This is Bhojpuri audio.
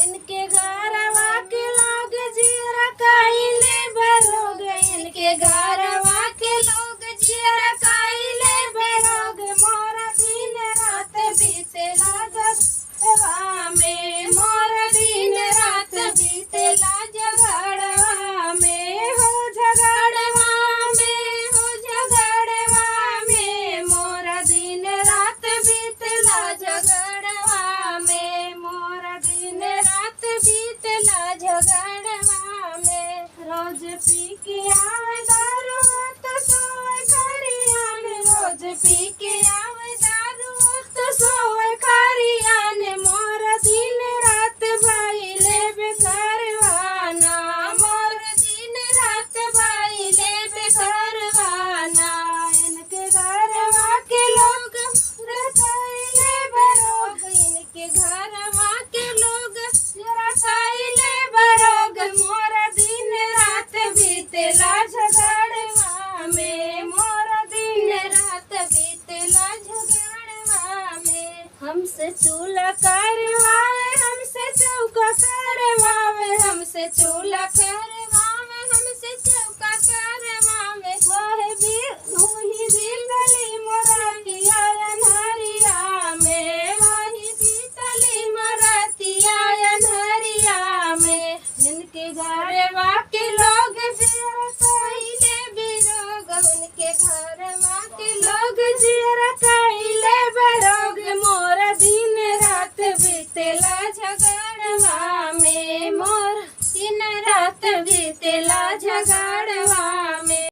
इनके घरवा के लोग जीरा काइले बरोग, इनके घरवा के लोग जीरा काइले बरोग। मोरा दिन रात बीतेला झगड़वा में, मोरा दिन रात बीतेला झगड़वा में, हो झगड़वा में, हो झगड़वा में। मोरा दिन रात बीतेला झगड़वा में, मोरा दिन रात बीतेला झगड़वा में। रोज पी के आवे दारू तो सोए खरिया में, रोज पी के आवे दारू तो सोए खरिया ने। मोरा दिन रात भाई ले बेकारवाना, मोरा दिन रात भाई ले बेकारवाना। इनके घरवा के लोग रसाइले बरोग, इनके घरवा के लोग रसाइले बरोग। मोरा दिन रात बीतेला झगड़वा में, मोरा दिन रात बीतेला झगड़वा में। हमसे चूल्हा करवावे, हमसे चौका करवावे, हमसे चूल्हा करवावे, हमसे चौका करवावे। वही बीतली मोरतिया अन्हरिया में, वही बीतली मोरतिया अन्हरिया में। इनके घरवा के लोग जीरा काइले बरोग, उनके घरवा के लोग जीरा काइले बरोग। मोरा दिन रात बीतेला झगड़वा में, मोरा दिन रात बीतेला झगड़